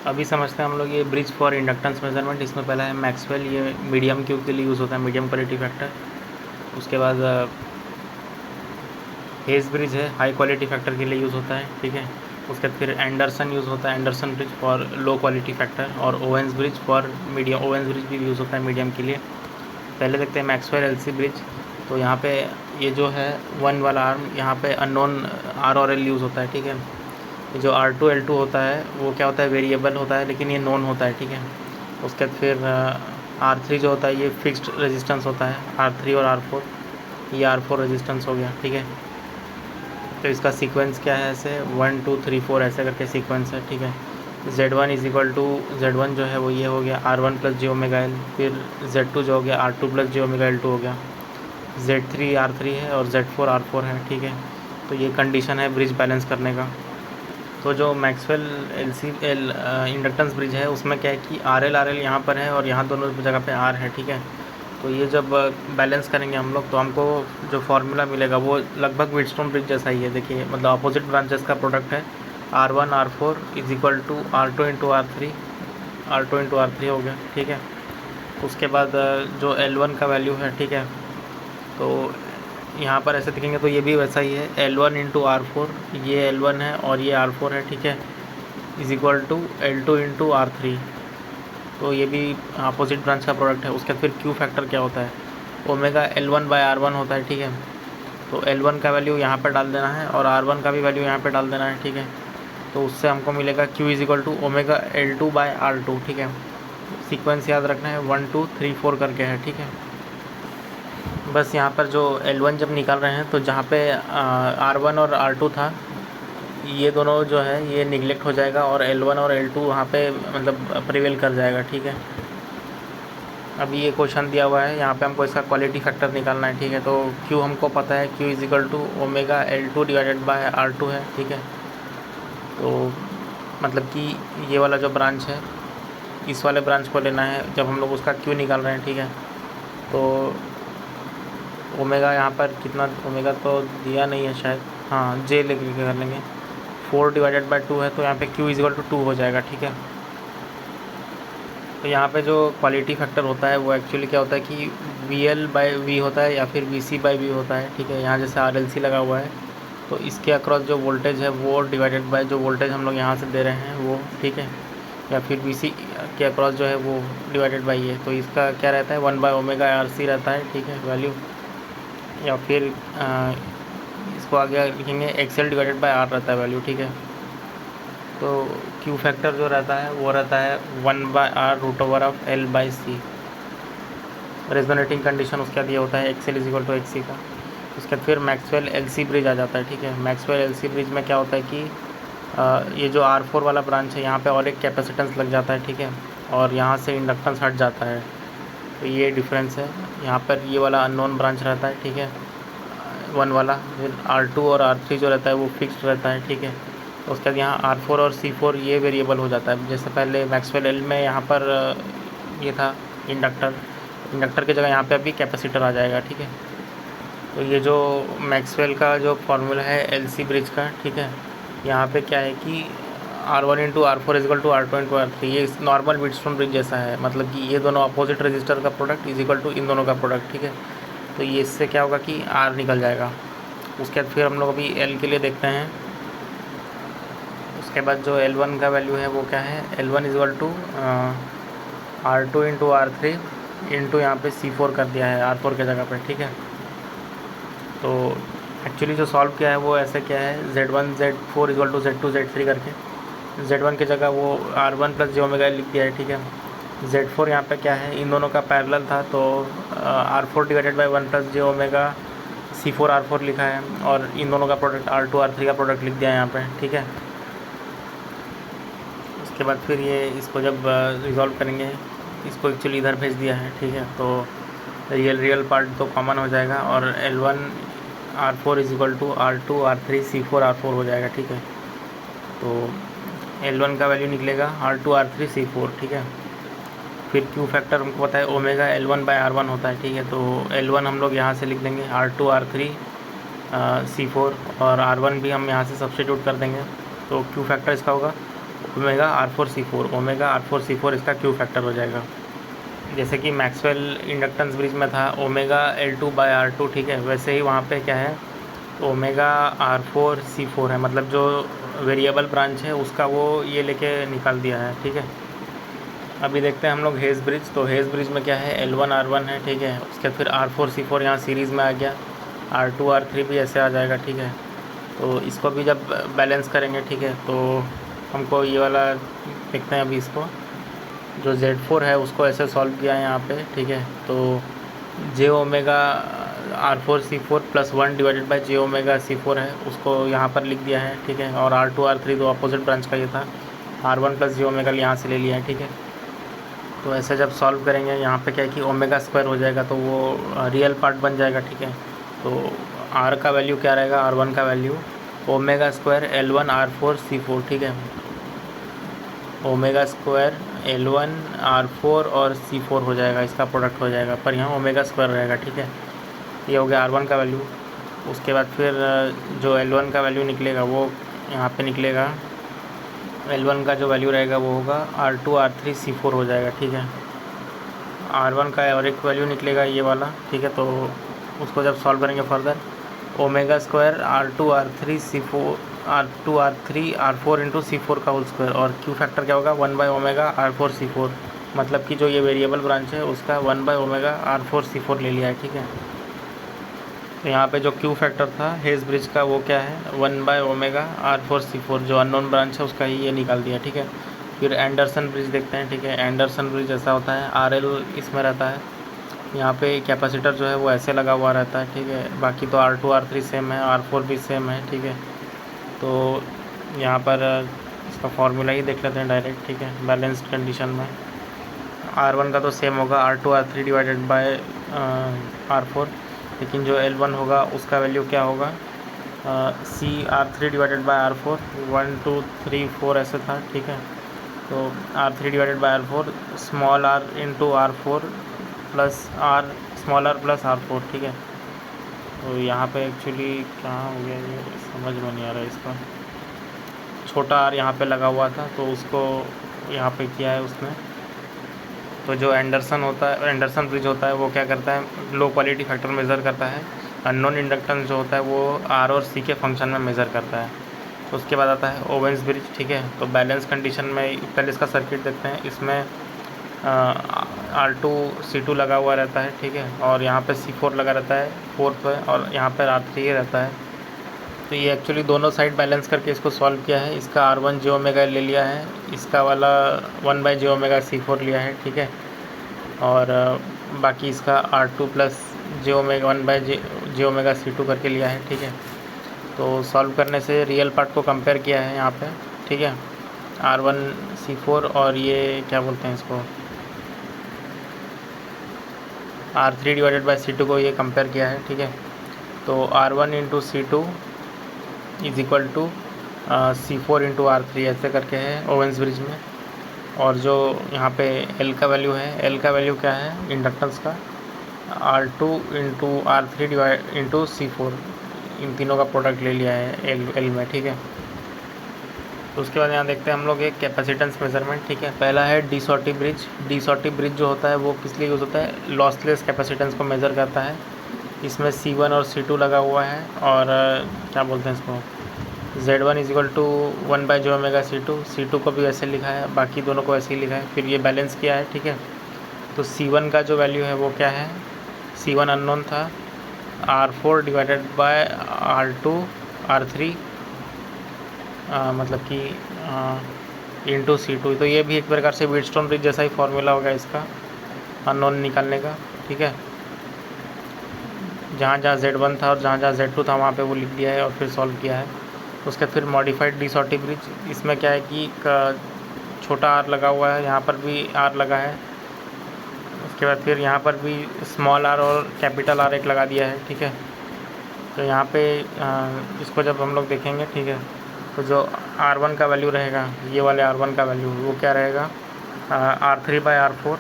अभी समझते हैं हम लोग ये ब्रिज फॉर इंडक्टेंस मेजरमेंट। इसमें पहला है मैक्सवेल, ये मीडियम क्यू के लिए यूज़ होता है, मीडियम क्वालिटी फैक्टर। उसके बाद हेज ब्रिज है, हाई क्वालिटी फैक्टर के लिए यूज़ होता है, ठीक है। उसके बाद फिर एंडरसन यूज़ होता है, Anderson bridge for low quality factor. और Owens bridge for medium, Owens bridge भी यूज़ होता है मीडियम के लिए। पहले देखते हैं मैक्सवेल एलसी ब्रिज। तो यहाँ पे ये जो है वन वाला आर्म, यहाँ पे अननोन आर और एल यूज़ होता है, ठीक है। जो R2 L2 होता है वो क्या होता है, वेरिएबल होता है, लेकिन ये नोन होता है, ठीक है। उसके बाद फिर R3 जो होता है ये फिक्स्ड रेजिस्टेंस होता है, R3 और R4, ये R4 रेजिस्टेंस हो गया, ठीक है। तो इसका सीक्वेंस क्या है, ऐसे 1 2 3 4 ऐसे करके सीक्वेंस है, ठीक है। Z1 is equal to, Z1 जो है वो ये हो गया R1 प्लस j⍵L, फिर Z2 जो हो गया R2 प्लस j⍵L2 हो गया, Z3 R3 है और Z4 R4 है, ठीक है। तो ये कंडीशन है ब्रिज बैलेंस करने का। तो जो मैक्सवेल इंडक्टेंस ब्रिज है उसमें क्या है कि RL यहाँ पर है और यहाँ दोनों जगह पे R है, ठीक है। तो ये जब बैलेंस करेंगे हम लोग तो हमको जो फार्मूला मिलेगा वो लगभग व्हीटस्टोन ब्रिज जैसा ही है। देखिए, मतलब अपोजिट ब्रांचेस का प्रोडक्ट है, R1 R4 is equal to R2 into R3, R2 into R3 हो गया, ठीक है। उसके बाद जो L1 का वैल्यू है, ठीक है, तो यहाँ पर ऐसे दिखेंगे तो ये भी वैसा ही है, L1 इंटू R4, ये L1 है और ये R4 है, ठीक है, is equal to L2 into R3। तो ये भी अपोजिट ब्रांच का प्रोडक्ट है। उसके फिर क्यू फैक्टर क्या होता है, ओमेगा L1 बाय R1 होता है, ठीक है। तो L1 का वैल्यू यहाँ पर डाल देना है और R1 का भी वैल्यू यहाँ पर डाल देना है, ठीक है। तो उससे हमको मिलेगा Q is equal to omega L2 by R2, ठीक है। सीक्वेंस याद रखना है, 1 2 3 4 करके है, ठीक है। बस यहाँ पर जो L1 जब निकाल रहे हैं तो जहाँ पे R1 और R2 था, ये दोनों जो है ये निगलेक्ट हो जाएगा और L1 और L2 वहाँ पे मतलब प्रिवेल कर जाएगा, ठीक है। अभी ये क्वेश्चन दिया हुआ है, यहाँ पे हमको इसका क्वालिटी फैक्टर निकालना है, ठीक है। तो Q हमको पता है, Q is equal to omega L2 divided by R2 है, ठीक है। तो मतलब कि ये वाला जो ब्रांच है, इस वाले ब्रांच को लेना है जब हम लोग उसका Q निकाल रहे हैं, ठीक है। तो ओमेगा यहाँ पर कितना, ओमेगा तो दिया नहीं है शायद, हाँ J लेके कर लेंगे, 4 डिवाइडेड बाय 2 है, तो यहाँ पे Q इज इक्वल टू 2 हो जाएगा, ठीक है। तो यहाँ पे जो क्वालिटी फैक्टर होता है वो एक्चुअली क्या होता है कि VL बाई V होता है या फिर VC बाई V होता है, ठीक है। यहाँ जैसे RLC लगा हुआ है तो इसके अक्रॉस जो वोल्टेज है वो डिवाइडेड बाय जो वोल्टेज हम लोग यहाँ से दे रहे हैं वो, ठीक है। या फिर VC के अक्रॉस जो है वो डिवाइडेड बाई ये, तो इसका क्या रहता है 1 बाय ओमेगा RC रहता है, ठीक है, वैल्यू। या फिर इसको आगे लिखेंगे XL डिवाइडेड बाय R रहता है वैल्यू, ठीक है। तो Q फैक्टर जो रहता है वो रहता है 1 by R root over of L by C। Resonating condition उसका दिया होता है XL is equal to XC का। उसके बाद फिर मैक्सवेल LC ब्रिज आ जाता है, ठीक है। मैक्सवेल LC ब्रिज में क्या होता है कि ये जो R4 वाला ब्रांच है यहाँ पे और एक कैपेसिटेंस लग जाता है, ठीक है, और यहाँ से इंडक्टेंस हट जाता है। तो ये डिफरेंस है, यहाँ पर ये वाला अननोन ब्रांच रहता है, ठीक है, 1 वाला। फिर R2 और R3 जो रहता है वो फिक्स्ड रहता है, ठीक है। उसके बाद यहाँ R4 और C4 ये वेरिएबल हो जाता है। जैसे पहले मैक्सवेल L में यहाँ पर ये था इंडक्टर, इंडक्टर की जगह यहाँ पे अभी कैपेसिटर आ जाएगा, ठीक है। तो ये जो मैक्सवेल का जो फार्मूला है LC ब्रिज का, ठीक है, यहाँ पे क्या है कि R1 into R4 is equal to R2 into R3, ये नॉर्मल व्हीटस्टोन ब्रिज जैसा है, मतलब कि ये दोनों अपोजिट रजिस्टर का प्रोडक्ट इज इक्वल टू इन दोनों का प्रोडक्ट, ठीक है। तो ये इससे क्या होगा कि R निकल जाएगा। उसके बाद फिर हम लोग अभी L के लिए देखते हैं। उसके बाद जो L1 का वैल्यू है वो क्या है, L1 is equal to R2 into R3 into यहाँ पे C4 कर दिया है R4 के जगह पे, ठीक है। तो एक्चुअली जो सॉल्व किया है वो ऐसे क्या है, Z1 Z4 equal to Z2 Z3 करके, Z1 की जगह वो R1 प्लस j⍵L लिख दिया है, ठीक है। Z4 यहाँ पे क्या है, इन दोनों का पैरेलल था तो R4 divided by 1 plus j⍵, C4 R4 लिखा है और इन दोनों का प्रोडक्ट R2 R3 का प्रोडक्ट लिख दिया है यहाँ पे, ठीक है। उसके बाद फिर ये इसको जब रिज़ॉल्व करेंगे, इसको एक्चुअली इधर भेज दिया है, ठीक है। तो रियल पार्ट तो कॉमन हो जाएगा और L1 R4 is equal to R2 R3 C4 R4 हो जाएगा, ठीक है। तो L1 का वैल्यू निकलेगा R2 R3 C4, ठीक है। फिर Q फैक्टर हमको पता है ओमेगा L1 बाय R1 होता है, ठीक है। तो L1 हम लोग यहाँ से लिख देंगे R2 R3 C4 और R1 भी हम यहाँ से सब्सटीट्यूट कर देंगे। तो Q फैक्टर इसका होगा ओमेगा R4C4, ओमेगा R4C4 इसका क्यू फैक्टर हो जाएगा। जैसे कि मैक्सवेल इंडक्टेंस ब्रिज में था ओमेगा L2/R2, ठीक है, वैसे ही वहाँ पे क्या है ओमेगा R4C4 है, मतलब जो वेरिएबल ब्रांच है उसका वो ये लेके निकाल दिया है, ठीक है। अभी देखते हैं हम लोग हेज़ ब्रिज। तो हेज़ ब्रिज में क्या है L1R1 है, ठीक है, उसके फिर R4C4 यहाँ सीरीज़ में आ गया, R2R3 भी ऐसे आ जाएगा, ठीक है। तो इसको भी जब बैलेंस करेंगे, ठीक है, तो हमको ये वाला देखते हैं अभी इसको, जो Z4 है उसको ऐसे सॉल्व किया है यहाँ पे, ठीक है। तो J omega R4C4 plus 1 divided by J omega C4 है, उसको यहाँ पर लिख दिया है, ठीक है। और R2R3 तो अपोजिट ब्रांच का ये था, R1 प्लस जे ओमेगा यहाँ से ले लिया है, ठीक है। तो ऐसे जब सॉल्व करेंगे यहाँ पे क्या है कि ओमेगा स्क्वायर हो जाएगा, तो वो रियल पार्ट बन जाएगा, ठीक है। तो R का वैल्यू क्या रहेगा, R1 का वैल्यू ओमेगा स्क्वायर L1R4C4, ठीक है। ओमेगा स्क्वायर L1R4 और C4 हो जाएगा, इसका प्रोडक्ट हो जाएगा, पर यहाँ ओमेगा स्क्वायर रहेगा, ठीक है। ये हो गया R1 का वैल्यू। उसके बाद फिर जो L1 का वैल्यू निकलेगा वो यहाँ पे निकलेगा, L1 का जो वैल्यू रहेगा वो होगा R2R3C4 हो जाएगा, ठीक है। R1 का और एक वैल्यू निकलेगा ये वाला, ठीक है। तो उसको जब सॉल्व करेंगे further, omega square R2R3 into C4 का होल स्क्वायर, और क्यू फैक्टर क्या होगा 1/ओमेगा R4C4, मतलब कि जो ये वेरिएबल ब्रांच है उसका 1/ओमेगा R4C4 ले लिया है, ठीक है। तो यहाँ पे जो क्यू फैक्टर था हेज़ ब्रिज का वो क्या है 1/ओमेगा R4C4, जो अननोन ब्रांच है उसका ही ये निकाल दिया, ठीक है। फिर एंडरसन ब्रिज देखते हैं, ठीक है। एंडरसन ब्रिज ऐसा होता है, RL इसमें रहता है, यहाँ पे कैपेसिटर जो है वो ऐसे लगा हुआ रहता है, ठीक है। बाकी तो R2 R3 सेम है, R4 भी सेम है, ठीक है। तो यहाँ पर इसका फॉर्मूला ही देख लेते हैं डायरेक्ट, ठीक है। बैलेंस्ड कंडीशन में R1 का तो सेम होगा R2 R3 divided by R4, लेकिन जो L1 होगा उसका वैल्यू क्या होगा R3 डिवाइडेड बाय R4, 1 2 3 4 ऐसे था, ठीक है। तो R3 divided by R4 small r into R4 plus R small r plus R4, ठीक है। तो यहाँ पे एक्चुअली कहाँ हो गया ये समझ में नहीं आ रहा है, इसका छोटा r यहाँ पे लगा हुआ था तो उसको यहाँ पे किया है उसने। तो जो एंडरसन ब्रिज होता है वो क्या करता है, लो क्वालिटी फैक्टर मेज़र करता है, अननोन इंडक्टेंस जो होता है वो R और C के फंक्शन में मेज़र करता है। तो उसके बाद आता है ओवेंस ब्रिज, ठीक है। तो बैलेंस कंडीशन में पहले इसका सर्किट देखते हैं। इसमें R2C2 लगा हुआ रहता है, ठीक है, और यहाँ पे C4 लगा रहता है फोर्थ पे, और यहाँ पर R3 रहता है। तो ये एक्चुअली दोनों साइड बैलेंस करके इसको सॉल्व किया है। इसका R1 जे ओमेगा ले लिया है, इसका वाला 1/जे ओमेगा C4 लिया है, ठीक है। और बाकी इसका R2 प्लस जे ओमेगा 1/जे ओमेगा C2 करके लिया है, ठीक है। तो सॉल्व करने से रियल पार्ट को कंपेयर किया है यहाँ पे, ठीक है। R1C4 और ये क्या बोलते हैं इसको R3 डिवाइडेड बाई C2 को ये कंपेयर किया है, ठीक है। तो R1 into C2 is equal to C4 into R3 ऐसे करके है ओवेंस ब्रिज में। और जो यहाँ पे L का वैल्यू है, L का वैल्यू क्या है इंडक्टेंस का R2 into R3 divide into C4, इन तीनों का प्रोडक्ट ले लिया है L में, ठीक है। तो उसके बाद यहाँ देखते हैं हम लोग एक कैपेसिटेंस मेजरमेंट, ठीक है। पहला है De Sauty bridge. De Sauty bridge जो होता है वो किस लिए यूज़ होता है, लॉसलेस कैपेसिटेंस को मेज़र करता है। इसमें C1 और C2 लगा हुआ है, और क्या बोलते हैं इसको Z1 इज इक्वल टू 1/जे ओमेगा C2 को भी वैसे लिखा है, बाकी दोनों को ऐसे ही लिखा है। फिर ये बैलेंस किया है, ठीक है। तो C1 का जो वैल्यू है वो क्या है, C1 अननोन था, R4 divided by R2 R3 मतलब कि इंटू C2। तो ये भी एक प्रकार से व्हीटस्टोन ब्रिज जैसा ही फॉर्मूला होगा इसका अननोन निकालने का, ठीक है। जहाँ जहाँ Z1 था और जहाँ जहाँ Z2 था वहाँ पे वो लिख दिया है और फिर सॉल्व किया है। उसके फिर मॉडिफाइड डी शॉर्टी ब्रिज, इसमें क्या है कि छोटा R लगा हुआ है, यहाँ पर भी R लगा है। उसके बाद फिर यहाँ पर भी स्मॉल r और कैपिटल R एक लगा दिया है, ठीक है। तो यहाँ पे इसको जब हम लोग देखेंगे, ठीक है, तो जो R1 का वैल्यू रहेगा, ये वाले R1 का वैल्यू वो क्या रहेगा R3/R4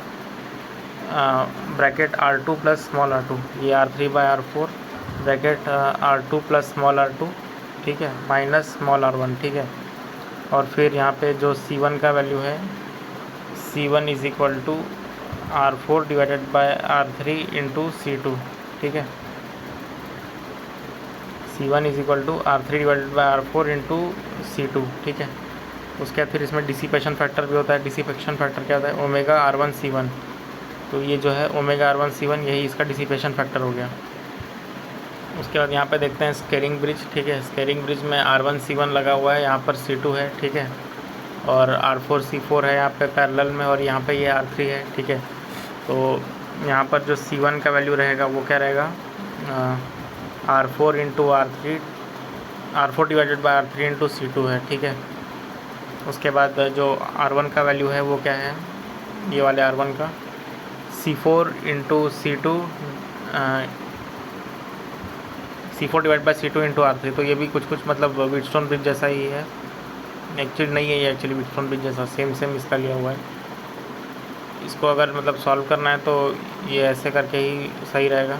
bracket R2 plus small r2, ये R3/R4 bracket R2 plus small r2, ठीक है, माइनस स्मॉल r1, ठीक है। और फिर यहाँ पे जो C1 का वैल्यू है, C1 is equal to R4 divided by R3 into C2, ठीक है। C1 is equal to R3 divided by R4 into C2, ठीक है। उसके बाद फिर इसमें डिसिपेशन फैक्टर भी होता है। डिसिपेशन फैक्टर क्या होता है, ओमेगा R1C1। तो ये जो है ओमेगा R1C1 यही इसका डिसिपेशन फैक्टर हो गया। उसके बाद यहाँ पे देखते हैं स्केरिंग ब्रिज, ठीक है। स्केरिंग ब्रिज में R1C1 लगा हुआ है, यहाँ पर C2 है, ठीक है, और R4C4 है यहाँ पे पैरेलल में, और यहाँ पे ये R3 है, ठीक है। तो यहाँ पर जो C1 का वैल्यू रहेगा वो क्या रहेगा, R4 into R4 divided by R3 into C2 है, ठीक है। उसके बाद जो R1 का वैल्यू है वो क्या है, ये वाले R1 का C4 into C4 divide by C2 into R3। तो ये भी कुछ मतलब व्हीटस्टोन ब्रिज जैसा ही है, एक्चुअली नहीं है ये, एक्चुअली व्हीटस्टोन ब्रिज जैसा सेम इसका लिया हुआ है। इसको अगर मतलब सॉल्व करना है तो ये ऐसे करके ही सही रहेगा,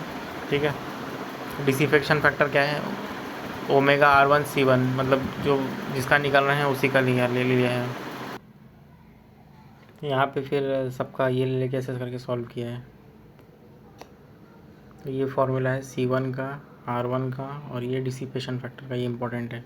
ठीक है। डिसिफेक्शन फैक्टर क्या है, ओमेगा R1C1, मतलब जो जिसका निकालना है उसी का ले लिया है। यहाँ पे फिर सबका ये लेके ऐसे करके सॉल्व किया है। तो ये फॉर्मूला है C1 का, R1 का, और ये डिसिपेशन फैक्टर का, ये इंपॉर्टेंट है।